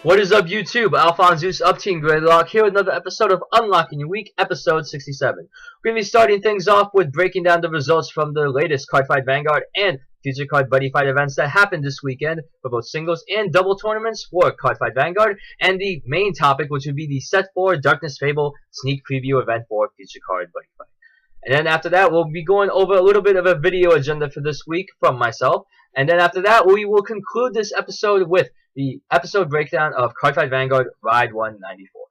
What is up, YouTube? AlphonZeus up Team Gradelock here with another episode of Unlocking Your Week, episode 67. We're going to be starting things off with breaking down the results from the latest Cardfight Vanguard and Future Card Buddyfight events that happened this weekend for both singles and double tournaments for Cardfight Vanguard, and the main topic, which would be the Set 4 Darkness Fable sneak preview event for Future Card Buddyfight. And then after that, we'll be going over a little bit of a video agenda for this week from myself. And then after that, we will conclude this episode with the episode breakdown of Cardfight Vanguard Ride 194.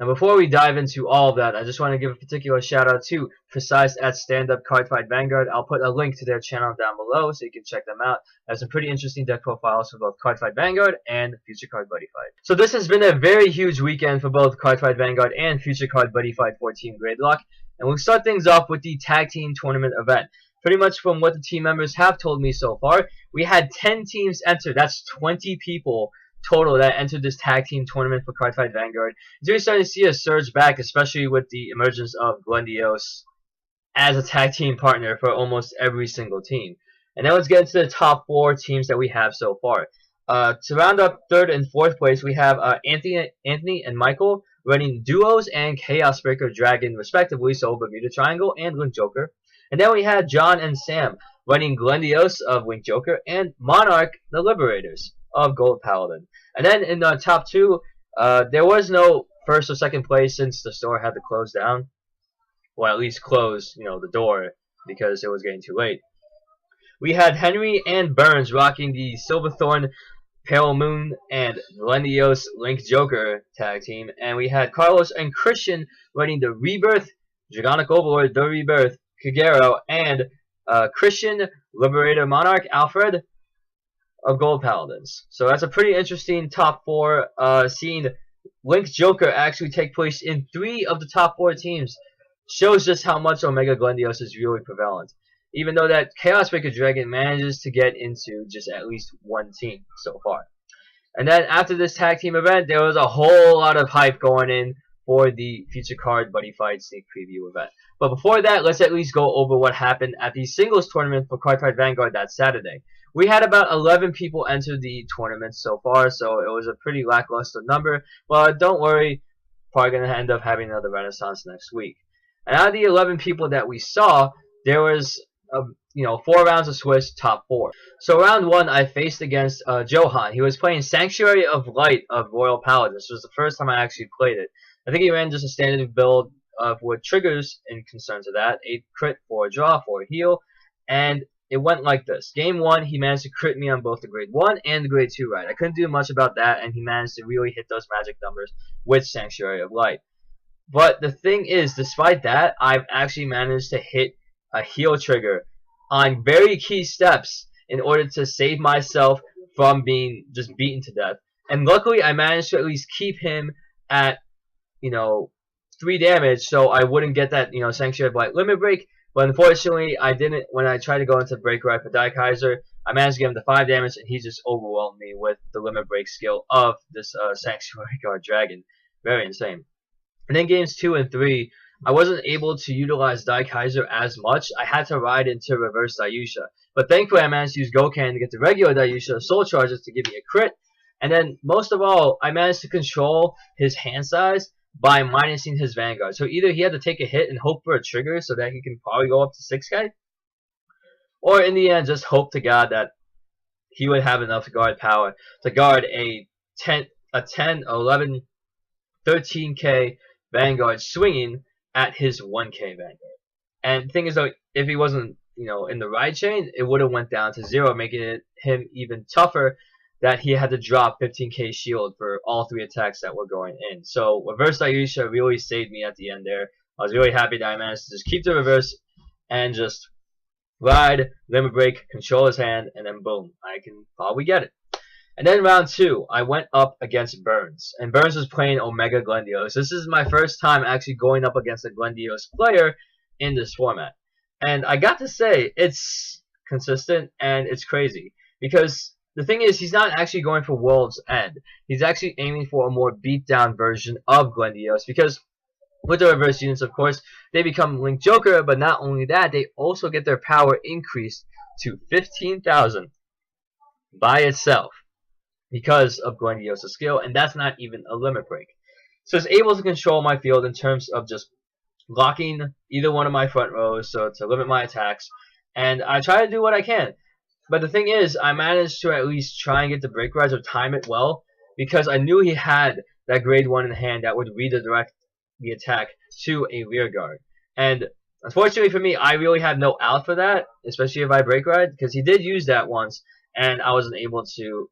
Now, before we dive into all of that, I just want to give a particular shout out to Precise at Stand Up Cardfight Vanguard. I'll put a link to their channel down below so you can check them out. They have some pretty interesting deck profiles for both Cardfight Vanguard and Future Card Buddyfight. So this has been a very huge weekend for both Cardfight Vanguard and Future Card Buddyfight for Team Gradelock. And we'll start things off with the tag team tournament event. Pretty much from what the team members have told me so far, we had 10 teams enter. That's 20 people total that entered this tag team tournament for Cardfight Vanguard. So we're starting to see a surge back, especially with the emergence of Gradelock as a tag team partner for almost every single team. And now let's get into the top 4 teams that we have so far. To round up 3rd and 4th place, we have Anthony and Michael running Duos and Chaos Breaker Dragon respectively, so Bermuda Triangle and Link Joker. And then we had John and Sam running Gradelock of Link Joker and Monarch the Liberators of Gold Paladin. And then in the top 2, there was no 1st or 2nd place since the store had to close down. Well, at least close, the door because it was getting too late. We had Henry and Burns rocking the Silverthorn Pale Moon and Gradelock Link Joker tag team. And we had Carlos and Christian running the Rebirth, Dragonic Overlord, the Rebirth, Kagero, and Christian, Liberator Monarch, Alfred of Gold Paladins. So that's a pretty interesting top 4, seeing Link Joker actually take place in 3 of the top 4 teams. Shows just how much Omega Gradelock is really prevalent. Even though that Chaos Breaker Dragon manages to get into just at least 1 team so far. And then after this tag team event, there was a whole lot of hype going in for the Future Card Buddyfight sneak preview event. But before that, let's at least go over what happened at the singles tournament for Cardfight Vanguard that Saturday. We had about 11 people enter the tournament so far, so it was a pretty lackluster number. But don't worry, probably going to end up having another renaissance next week. And out of the 11 people that we saw, there was 4 rounds of Swiss top 4. So round 1, I faced against Johan. He was playing Sanctuary of Light of Royal Paladins. This was the first time I actually played it. I think he ran just a standard build with triggers in concern to that. 8 crit, 4 draw, 4 heal, and it went like this. Game 1, he managed to crit me on both the grade 1 and the grade 2 ride. I couldn't do much about that, and he managed to really hit those magic numbers with Sanctuary of Light. But the thing is, despite that, I've actually managed to hit a heal trigger on very key steps in order to save myself from being just beaten to death. And luckily, I managed to at least keep him at 3 damage, so I wouldn't get that Sanctuary of Light limit break. But unfortunately, I didn't. When I tried to go into Break Ride for Die Kaiser, I managed to get him to 5 damage, and he just overwhelmed me with the limit break skill of this Sanctuary Guard Dragon. Very insane. And then games 2 and 3, I wasn't able to utilize Die Kaiser as much. I had to ride into Reverse Dayusha. But thankfully, I managed to use Gokan to get the regular Dayusha Soul Charges to give me a crit. And then, most of all, I managed to control his hand size by minusing his Vanguard. So either he had to take a hit and hope for a trigger so that he can probably go up to 6k, or in the end just hope to God that he would have enough guard power to guard a 10, 11, 13k Vanguard swinging at his 1k Vanguard. And the thing is, though, if he wasn't in the ride chain, it would have went down to 0, making him even tougher that he had to drop 15k shield for all 3 attacks that were going in. So Reverse Dayusha really saved me at the end there. I was really happy that I managed to just keep the reverse and just ride, limit break, control his hand, and then boom, I can probably get it. And then round 2, I went up against Burns. And Burns was playing Omega Gradelock. This is my first time actually going up against a Gradelock player in this format. And I got to say, it's consistent and it's crazy. Because the thing is, he's not actually going for World's End. He's actually aiming for a more beat-down version of Gradelock, because with the reverse units, of course, they become Link Joker, but not only that, they also get their power increased to 15,000 by itself. because of Grandiosa's skill, and that's not even a limit break. So it's able to control my field in terms of just blocking either one of my front rows, so to limit my attacks, and I try to do what I can. But the thing is, I managed to at least try and get the break rise or time it well, because I knew he had that grade 1 in hand that would redirect the attack to a rear guard. And unfortunately for me, I really had no out for that, especially if I break ride, because he did use that once, and I wasn't able to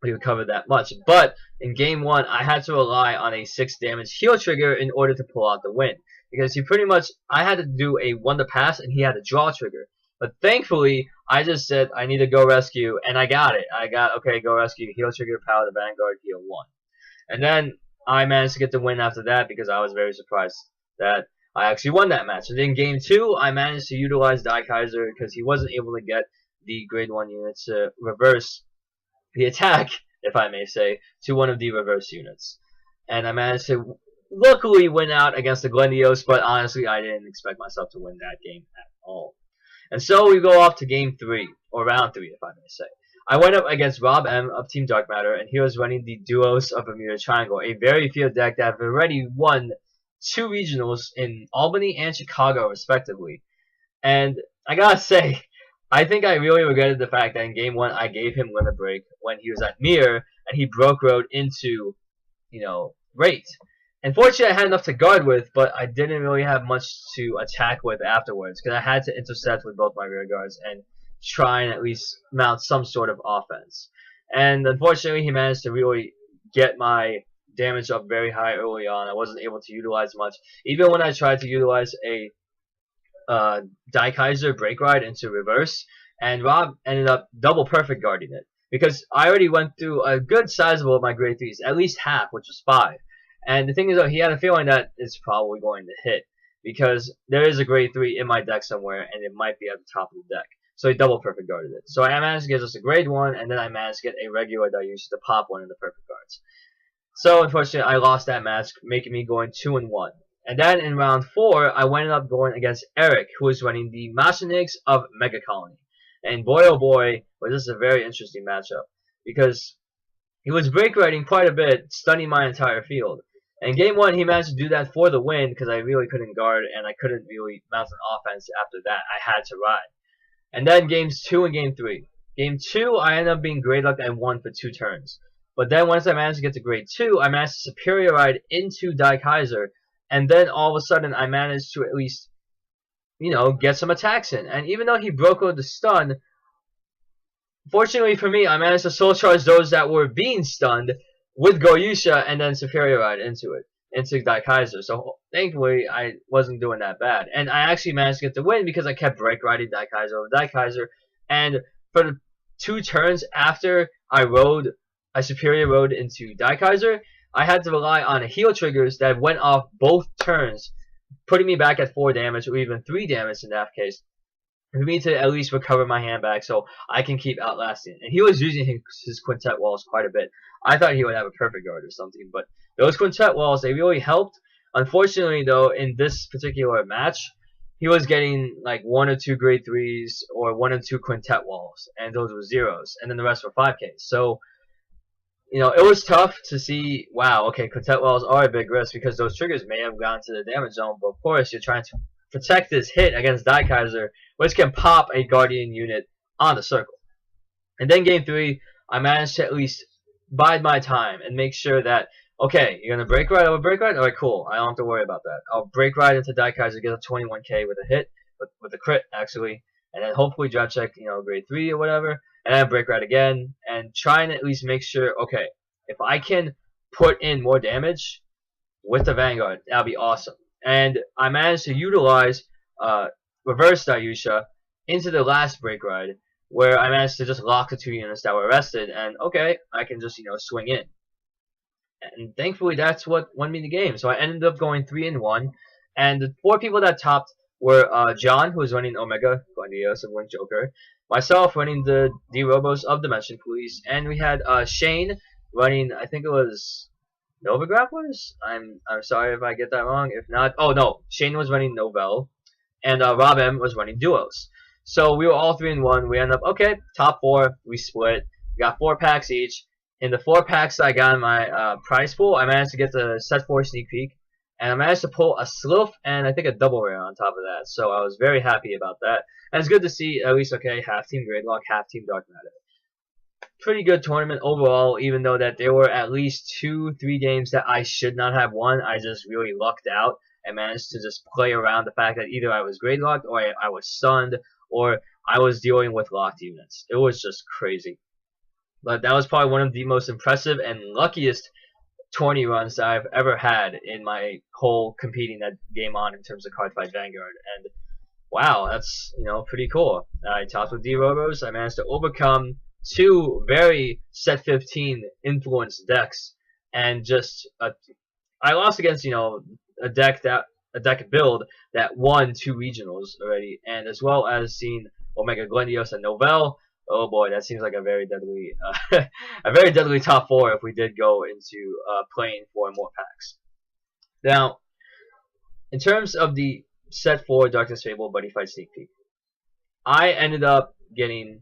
recover that much. But in game 1, I had to rely on a 6 damage heal trigger in order to pull out the win, because he pretty much, I had to do a 1 to pass, and he had a draw trigger. But thankfully, I just said, I need to go rescue, and I got it. I got, okay, go rescue, heal trigger, power the Vanguard, heal 1. And then I managed to get the win after that, because I was very surprised that I actually won that match. And in game 2, I managed to utilize Daikaiser, because he wasn't able to get the grade 1 units to reverse the attack, if I may say, to one of the reverse units. And I managed to luckily win out against the Glendios, but honestly, I didn't expect myself to win that game at all. And so we go off to game 3, or round 3, if I may say. I went up against Rob M of Team Dark Matter, and he was running the Duos of Bermuda Triangle, a very field deck that have already won 2 regionals in Albany and Chicago, respectively. And I gotta say, I think I really regretted the fact that in game 1 I gave him limit break when he was at Mir, and he broke road into, Rate. Unfortunately, I had enough to guard with, but I didn't really have much to attack with afterwards, because I had to intercept with both my rear guards and try and at least mount some sort of offense. And unfortunately, he managed to really get my damage up very high early on. I wasn't able to utilize much. Even when I tried to utilize a Daikaiser break ride into reverse, and Rob ended up double perfect guarding it, because I already went through a good sizable of my grade 3s, at least half, which was 5. And the thing is, though, he had a feeling that it's probably going to hit, because there is a grade 3 in my deck somewhere, and it might be at the top of the deck. So he double perfect guarded it. So I managed to get just a grade 1, and then I managed to get a regular Daiushi to pop one of the perfect guards. So unfortunately, I lost that match, making me going 2-1. And then in round 4, I ended up going against Eric, who was running the Machinigs of Mega Colony. And boy oh boy, was this a very interesting matchup, because he was break riding quite a bit, stunning my entire field. And game 1, he managed to do that for the win, because I really couldn't guard, and I couldn't really mount an offense after that. I had to ride. And then games 2 and game 3. Game 2, I ended up being Gradelock and won for 2 turns. But then once I managed to get to grade 2, I managed to superior ride into Daikaiser, and then all of a sudden I managed to at least, get some attacks in. And even though he broke out the stun, fortunately for me, I managed to soul charge those that were being stunned with Goyusha, and then superior ride into Daikaiser. So thankfully, I wasn't doing that bad. And I actually managed to get the win because I kept break riding Daikaiser over Daikaiser. And for the 2 turns after I superior rode into Daikaiser, I had to rely on heal triggers that went off both turns, putting me back at 4 damage, or even 3 damage in that case, for me to at least recover my hand back so I can keep outlasting. And he was using his quintet walls quite a bit. I thought he would have a perfect guard or something, but those quintet walls, they really helped. Unfortunately, though, in this particular match, he was getting like 1 or 2 grade 3s or 1 or 2 quintet walls, and those were 0s, and then the rest were 5Ks. So, it was tough to see, wow, okay, quintet walls are a big risk because those triggers may have gone to the damage zone, but of course, you're trying to protect this hit against Daikaiser, which can pop a Guardian unit on the circle. And then game 3, I managed to at least bide my time and make sure that, okay, you're going to break ride over break ride? Alright, cool. I don't have to worry about that. I'll break ride into Daikaiser, get a 21k with a hit, with a crit, actually, and then hopefully drop check, grade 3 or whatever, and then break ride again, and try and at least make sure, okay, if I can put in more damage with the Vanguard, that'll be awesome. And I managed to utilize reverse Daiusha into the last break ride, where I managed to just lock the 2 units that were arrested, and okay, I can just, swing in. And thankfully, that's what won me the game. So I ended up going 3-1, and the 4 people that topped were John, who was running Omega, Grandios of Link Joker, myself running the D-Robos of Dimension Police, and we had Shane running, I think it was Nova Grapplers? I'm sorry if I get that wrong. If not, oh no, Shane was running Novell, and Rob M was running Duos. So we were all 3-1. We ended up, okay, top 4, we split. We got 4 packs each, in the 4 packs I got in my prize pool, I managed to get the set 4 sneak peek, and I managed to pull a Slilf and I think a double rare on top of that. So I was very happy about that. And it's good to see at least, okay, half team Gradelock, half team Dark Matter. Pretty good tournament overall, even though that there were at least 2-3 games that I should not have won. I just really lucked out and managed to just play around the fact that either I was Gradelocked or I was stunned or I was dealing with locked units. It was just crazy. But that was probably one of the most impressive and luckiest tourney runs that I've ever had in my whole competing that game on in terms of Cardfight Vanguard. And wow, that's, you know, pretty cool. I topped with D-Robos. I managed to overcome 2 very set 15 influenced decks, and just I lost against, you know, a deck build that won 2 regionals already, and as well as seeing Omega Glendios and Novell. Oh boy, that seems like a very deadly, a very deadly top 4 if we did go into playing 4 more packs. Now, in terms of the set 4 Darkness Fable Buddyfight Sneak Peek, I ended up getting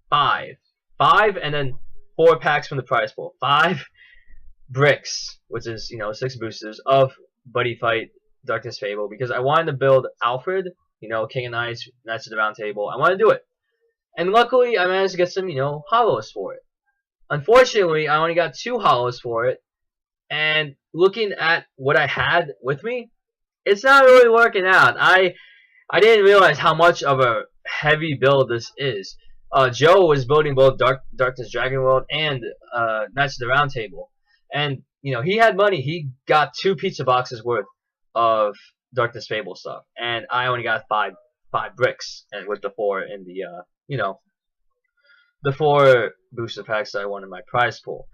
5 and then 4 packs from the prize pool. 5 bricks, which is, you know, 6 boosters of Buddyfight Darkness Fable, because I wanted to build Alfred, you know, King of Knights, Knights of the Round Table. I wanted to do it. And luckily, I managed to get some, you know, hollows for it. Unfortunately, I only got 2 hollows for it. And looking at what I had with me, it's not really working out. I didn't realize how much of a heavy build this is. Joe was building both Darkness Dragon World and Knights of the Round Table. And, you know, he had money. He got 2 pizza boxes worth of Darkness Fable stuff. And I only got 5 bricks, and with the 4 in the, you know, the 4 booster packs that I won in my prize pool.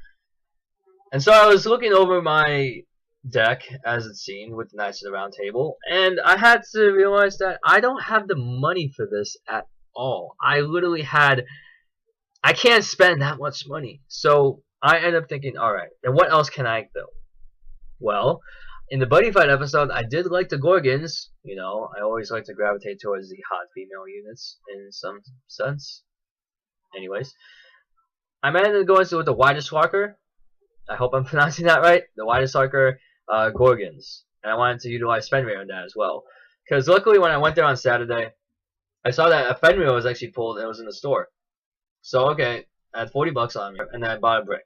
And so I was looking over my deck, as it's seen, with the Knights of the Round Table, and I had to realize that I don't have the money for this at all. I literally I can't spend that much money. So I ended up thinking, alright, then what else can I build? Well, in the Buddyfight episode, I did like the Gorgons. You know, I always like to gravitate towards the hot female units in some sense. Anyways, I managed to go into with the Widest Walker. I hope I'm pronouncing that right. The Widest Walker Gorgons. And I wanted to utilize Fenrir on that as well. Because luckily when I went there on Saturday, I saw that a Fenrir was actually pulled and it was in the store. So okay, I had 40 bucks on me, and then I bought a brick.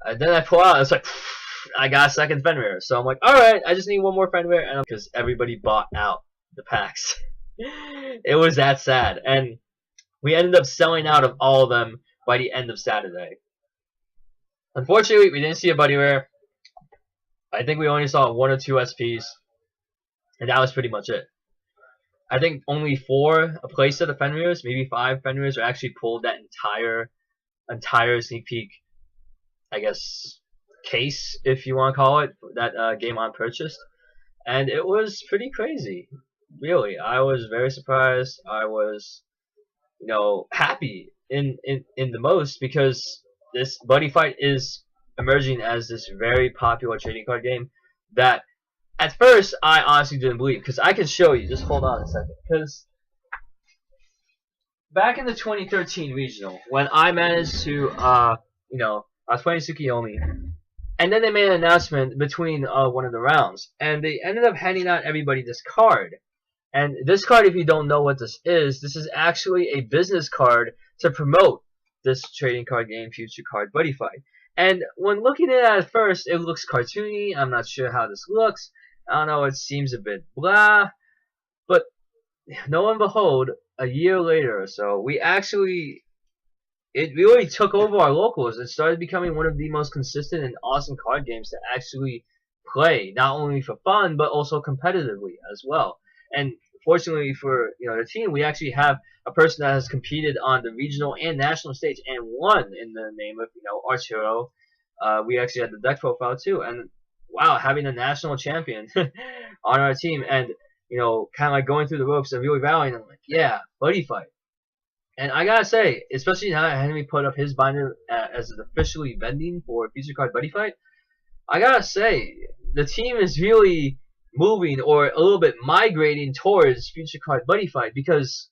And then I pull out, and it's like, I got a second Fenrir. So I'm like, alright, I just need 1 more Fenrir, and because everybody bought out the packs. It was that sad. And we ended up selling out of all of them by the end of Saturday. Unfortunately, we didn't see a Buddy Rare. I think we only saw 1 or 2 SPs, and that was pretty much it. I think only 4 a playset of Fenrirs, maybe 5 Fenrirs, are actually pulled that entire sneak peek, I guess, case, if you want to call it, that Game On purchased. And it was pretty crazy. Really, I was very surprised. I was, you know, happy in the most, because this Buddyfight is emerging as this very popular trading card game that at first I honestly didn't believe, because I can show you. Just hold on a second, because back in the 2013 regional, when I managed to, you know, I was playing Tsukiyomi, and then they made an announcement between one of the rounds, and they ended up handing out everybody this card. And this card, if you don't know what this is actually a business card to promote this trading card game, Future Card Buddyfight. And when looking at it at first, it looks cartoony. I'm not sure how this looks. I don't know, it seems a bit blah. But lo and behold, a year later or so, it really took over our locals. It started becoming one of the most consistent and awesome card games to actually play, not only for fun, but also competitively as well. And fortunately for, you know, the team, we actually have a person that has competed on the regional and national stage and won in the name of, you know, Archero. We actually had the deck profile too, and wow, having a national champion on our team, and, you know, kind of like going through the ropes and really rallying. I'm like, yeah, Buddyfight. And I gotta say, especially now that Henry put up his binder as officially vending for Future Card Buddyfight, I gotta say, the team is really moving, or a little bit migrating towards Future Card Buddyfight, because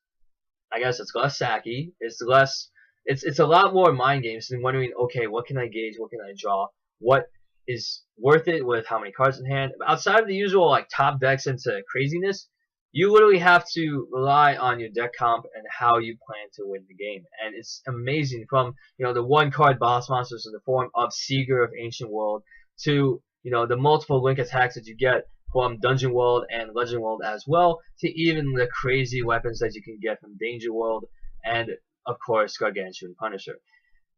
I guess it's less sacky, it's less, it's a lot more mind games than wondering, okay, what can I gauge, what can I draw, what is worth it with how many cards in hand. Outside of the usual like top decks into craziness, you literally have to rely on your deck comp and how you plan to win the game. And it's amazing, from the one card boss monsters in the form of Seeker of Ancient World to the multiple link attacks that you get from Dungeon World and Legend World as well, to even the crazy weapons that you can get from Danger World and of course Gargantuan Punisher.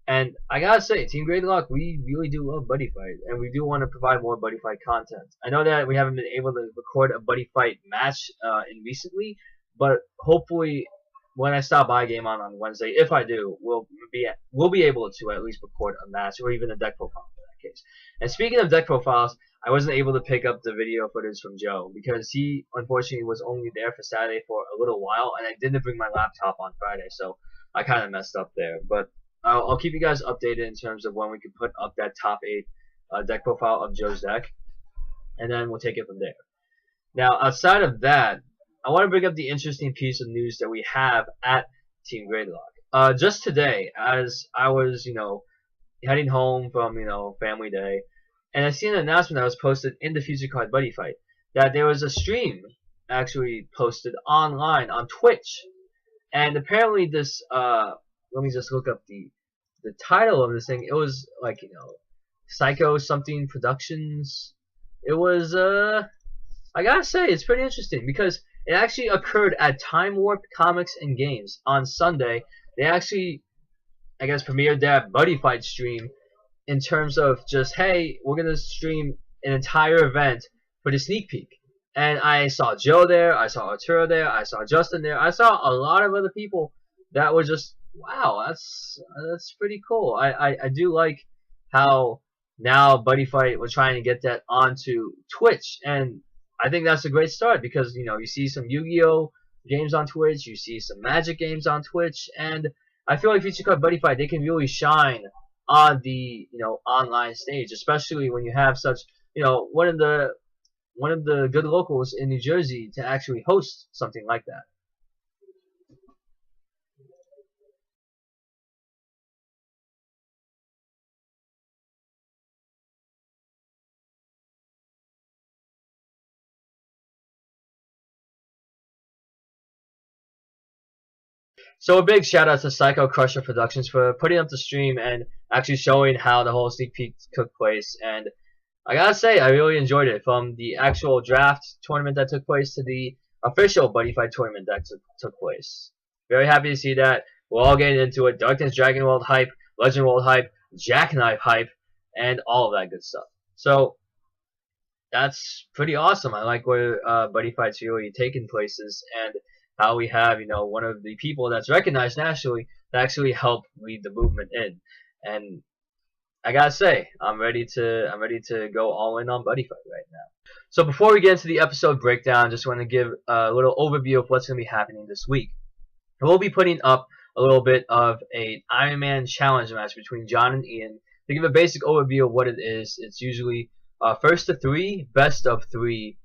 And I gotta say, Team Gradelock, we really do love Buddy Fight, and we do want to provide more Buddy Fight content. I know that we haven't been able to record a Buddy Fight match in recently, but hopefully when I stop by Game On Wednesday, if I do, we'll be able to at least record a match or even a deck profile for that case. And speaking of deck profiles, I wasn't able to pick up the video footage from Joe because he unfortunately was only there for Saturday for a little while, and I didn't bring my laptop on Friday, so I kind of messed up there. But I'll keep you guys updated in terms of when we can put up that top 8 deck profile of Joe's deck, and then we'll take it from there. Now, outside of that, I want to bring up the interesting piece of news that we have at Team Gradelock. Just today, as I was, heading home from, family day, and I seen an announcement that was posted in the Future Card Buddyfight that there was a stream actually posted online on Twitch, and apparently this let me just look up the title of this thing. It was like, Psycho something Productions. It was I gotta say, it's pretty interesting because it actually occurred at Time Warp Comics and Games on Sunday. They actually, I guess, premiered that Buddy Fight stream in terms of just, hey, we're gonna stream an entire event for the sneak peek. And I saw Joe there, I saw Arturo there, I saw Justin there, I saw a lot of other people that were just, wow, that's pretty cool. I do like how now Buddy Fight, we're trying to get that onto Twitch, and I think that's a great start because you see some Yu-Gi-Oh games on Twitch, you see some Magic games on Twitch, and I feel like Future Card Buddy Fight, they can really shine on the online stage, especially when you have such one of the good locals in New Jersey to actually host something like that. So a big shout out to Psycho Crusher Productions for putting up the stream and actually showing how the whole sneak peek took place. And I gotta say, I really enjoyed it, from the actual draft tournament that took place to the official Buddy Fight tournament that took place. Very happy to see that. We're all getting into it. Darkness Dragon World hype, Legend World hype, Jackknife hype, and all of that good stuff. So that's pretty awesome. I like where Buddy Fight's really taking places, and how we have one of the people that's recognized nationally to actually help lead the movement in. And I gotta say, I'm ready to go all in on Buddy Fight right now. So before we get into the episode breakdown, just want to give a little overview of what's going to be happening this week. We'll be putting up a little bit of an Iron Man challenge match between John and Ian. To give a basic overview of what it is, it's usually first to 3, best of 3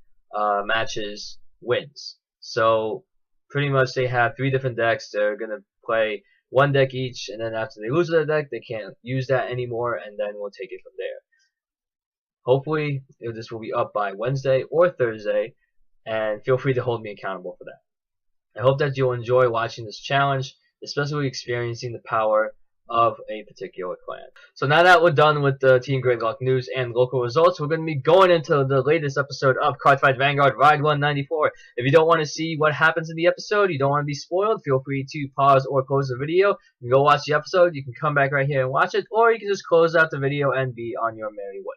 matches wins. So pretty much they have 3 different decks. They're going to play 1 deck each, and then after they lose their deck, they can't use that anymore, and then we'll take it from there. Hopefully, this will be up by Wednesday or Thursday, and feel free to hold me accountable for that. I hope that you'll enjoy watching this challenge, especially experiencing the power of a particular clan. So now that we're done with the Team Gradelock news and local results, we're going to be going into the latest episode of Cardfight Vanguard Ride 194. If you don't want to see what happens in the episode, you don't want to be spoiled, feel free to pause or close the video. You can go watch the episode, you can come back right here and watch it, or you can just close out the video and be on your merry way.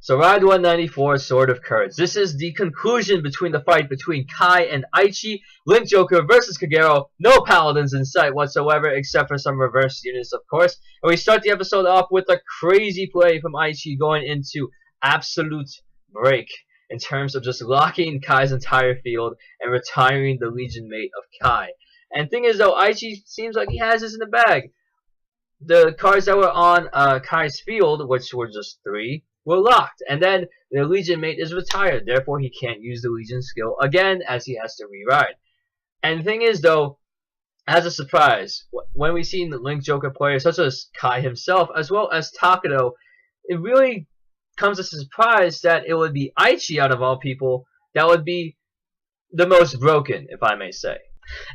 So Ride 194, Sword of Courage. This is the conclusion between the fight between Kai and Aichi. Link Joker versus Kagero. No paladins in sight whatsoever, except for some reverse units, of course. And we start the episode off with a crazy play from Aichi going into absolute break in terms of just locking Kai's entire field and retiring the Legion mate of Kai. And thing is though, Aichi seems like he has this in the bag. The cards that were on Kai's field, which were just 3, were locked, and then the Legion mate is retired, therefore he can't use the Legion skill again as he has to re-ride. And the thing is though, as a surprise, when we've seen the Link Joker players such as Kai himself, as well as Takedo, it really comes as a surprise that it would be Aichi out of all people that would be the most broken, if I may say.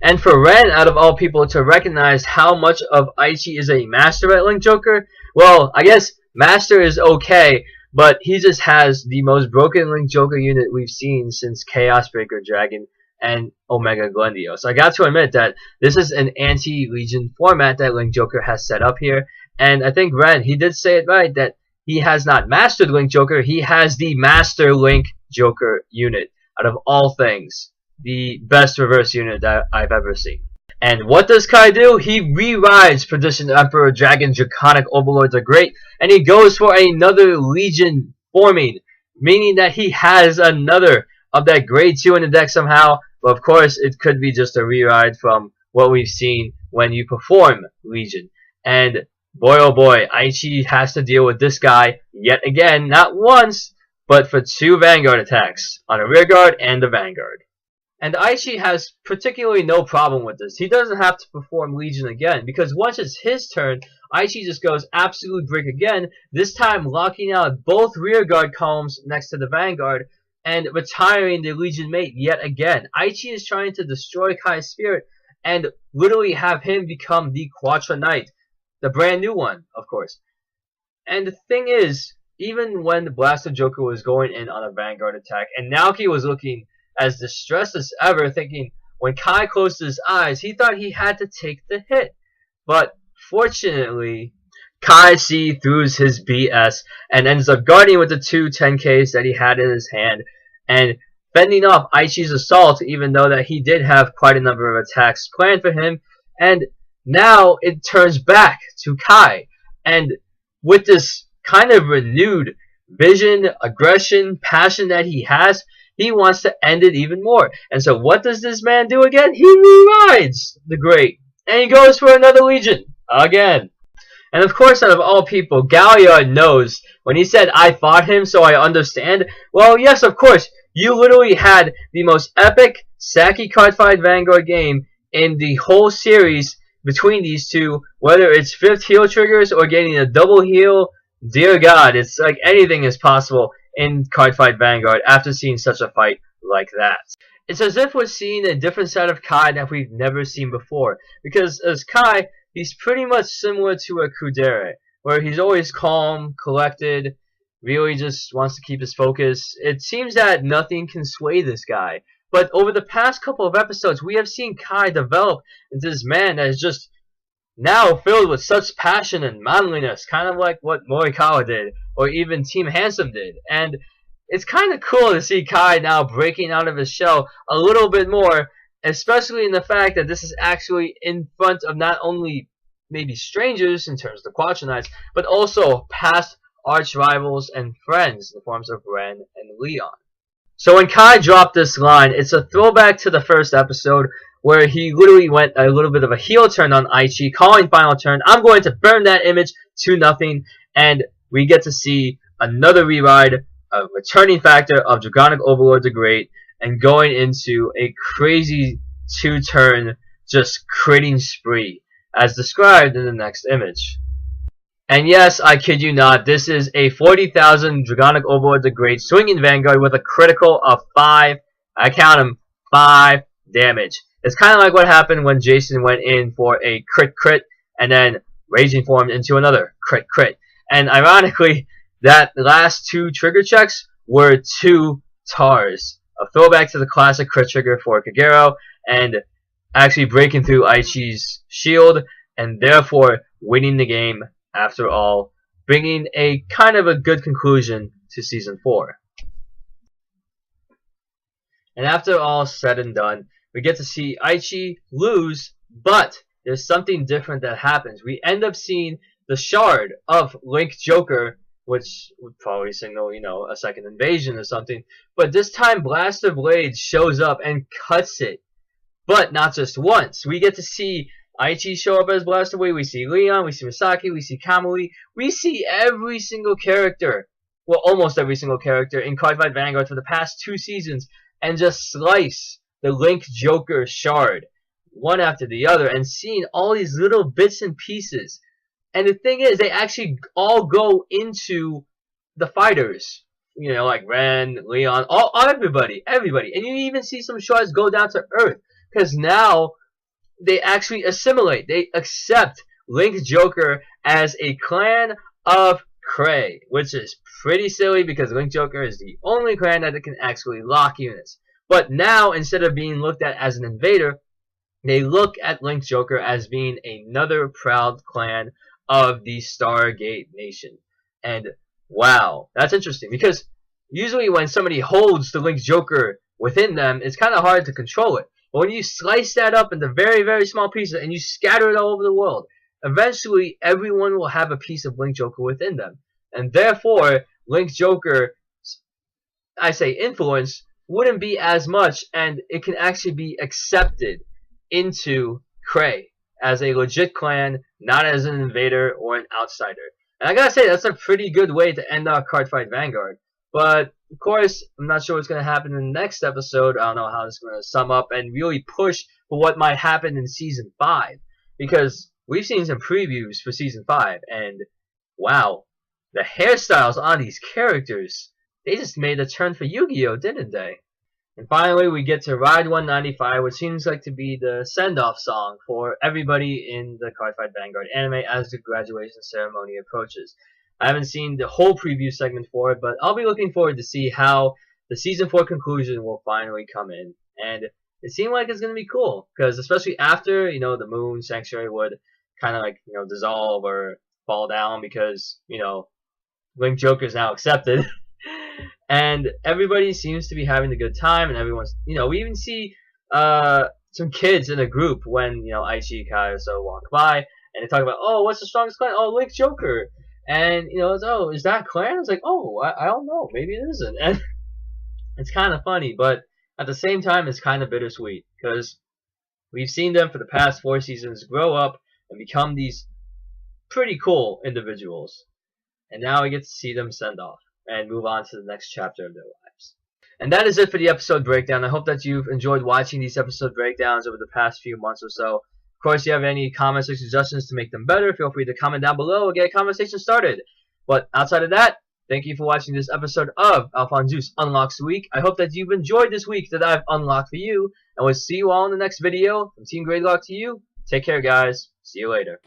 And for Ren, out of all people, to recognize how much of Aichi is a master at Link Joker, well, I guess master is okay, but he just has the most broken Link Joker unit we've seen since Chaos Breaker Dragon and Omega Glendio. So I got to admit that this is an anti-Legion format that Link Joker has set up here. And I think Ren, he did say it right, that he has not mastered Link Joker, he has the Master Link Joker unit. Out of all things, the best reverse unit that I've ever seen. And what does Kai do? He re-rides Perdition Emperor Dragon Draconic Overlord the Great, and he goes for another Legion forming, meaning that he has another of that grade 2 in the deck somehow. But of course, it could be just a re-ride from what we've seen when you perform Legion. And boy oh boy, Aichi has to deal with this guy yet again, not once, but for 2 Vanguard attacks on a rear guard and a Vanguard. And Aichi has particularly no problem with this. He doesn't have to perform Legion again, because once it's his turn, Aichi just goes absolute brick again, this time locking out both rear guard columns next to the Vanguard, and retiring the Legion mate yet again. Aichi is trying to destroy Kai's spirit, and literally have him become the Quattro Knight. The brand new one, of course. And the thing is, even when the Blaster Joker was going in on a Vanguard attack, and Naoki was looking as distressed as ever, thinking when Kai closed his eyes, he thought he had to take the hit. But fortunately, Kai sees through his BS and ends up guarding with the 2 10Ks that he had in his hand, and fending off Aichi's assault, even though that he did have quite a number of attacks planned for him. And now it turns back to Kai, and with this kind of renewed vision, aggression, passion that he has, he wants to end it even more. And so what does this man do again? He re-rides the Great, and he goes for another Legion again. And of course, out of all people, Galliard knows when he said, "I fought him, so I understand." Well, yes, of course, you literally had the most epic Saki Cardfight Vanguard game in the whole series between these two, whether it's 5th heal triggers or getting a double heal. Dear God, it's like anything is possible in Cardfight Vanguard after seeing such a fight like that. It's as if we're seeing a different side of Kai that we've never seen before. Because as Kai, he's pretty much similar to a Kudere, where he's always calm, collected, really just wants to keep his focus. It seems that nothing can sway this guy. But over the past couple of episodes, we have seen Kai develop into this man that is just now filled with such passion and manliness, kind of like what Morikawa did, or even Team Handsome did. And it's kind of cool to see Kai now breaking out of his shell a little bit more, especially in the fact that this is actually in front of not only maybe strangers in terms of the Quattro Knights, but also past arch rivals and friends in the forms of Ren and Leon. So when Kai dropped this line, it's a throwback to the first episode, where he literally went a little bit of a heel turn on Aichi, calling final turn, "I'm going to burn that image to nothing," and we get to see another re-ride, a returning factor of Draconic Overlord the Great, and going into a crazy 2-turn just critting spree, as described in the next image. And yes, I kid you not, this is a 40,000 Draconic Overlord the Great swinging Vanguard with a critical of 5, I count them, 5 damage. It's kind of like what happened when Jason went in for a crit and then Raging formed into another crit. And ironically, that last 2 trigger checks were 2 TARs. A throwback to the classic crit trigger for Kagero, and actually breaking through Aichi's shield, and therefore winning the game after all, bringing a kind of a good conclusion to Season 4. And after all said and done, we get to see Aichi lose, but there's something different that happens. We end up seeing the shard of Link Joker, which would probably signal, a second invasion or something. But this time Blaster Blade shows up and cuts it. But not just once. We get to see Aichi show up as Blaster Blade. We see Leon, we see Misaki, we see Kamui. We see every single character, well, almost every single character in Cardfight Vanguard for the past 2 seasons, and just slice the Link Joker shard. one after the other and seeing all these little bits and pieces. And the thing is, they actually all go into the fighters. You know, like Ren, Leon, everybody. And you even see some shards go down to Earth. Because now, they actually assimilate. They accept Link Joker as a clan of Cray. Which is pretty silly because Link Joker is the only clan that can actually lock units. But now, instead of being looked at as an invader, they look at Link Joker as being another proud clan of the Stargate Nation. And wow, that's interesting because usually when somebody holds the Link Joker within them, it's kind of hard to control it. But when you slice that up into very, very small pieces and you scatter it all over the world, eventually everyone will have a piece of Link Joker within them. And therefore, Link Joker, I say influence, wouldn't be as much, and it can actually be accepted into Cray as a legit clan, not as an invader or an outsider. And I gotta say, that's a pretty good way to end our Cardfight Vanguard. But, of course, I'm not sure what's going to happen in the next episode. I don't know how it's going to sum up and really push for what might happen in Season 5. Because we've seen some previews for Season 5, and wow, the hairstyles on these characters, they just made a turn for Yu-Gi-Oh, didn't they? And finally, we get to Ride 195, which seems like to be the send-off song for everybody in the Cardfight Vanguard anime as the graduation ceremony approaches. I haven't seen the whole preview segment for it, but I'll be looking forward to see how the Season 4 conclusion will finally come in. And it seemed like it's going to be cool, because especially after, you know, the Moon Sanctuary would kind of like, you know, dissolve or fall down because, you know, Link Joker is now accepted. And everybody seems to be having a good time, and everyone's, you know, we even see some kids in a group when, you know, Aichi, Kai, so walk by, and they talk about, oh, what's the strongest clan? Oh, Link Joker. And, you know, it's, oh, is that clan? It's like, oh, I don't know, maybe it isn't. And it's kind of funny, but at the same time, it's kind of bittersweet, because we've seen them for the past 4 seasons grow up and become these pretty cool individuals. And now we get to see them send off and move on to the next chapter of their lives. And that is it for the episode breakdown. I hope that you've enjoyed watching these episode breakdowns over the past few months or so. Of course, if you have any comments or suggestions to make them better, feel free to comment down below and get a conversation started. But outside of that, thank you for watching this episode of AlphonZeus Unlocks the Week. I hope that you've enjoyed this week that I've unlocked for you. And we'll see you all in the next video. From Team Gradelock to you. Take care, guys. See you later.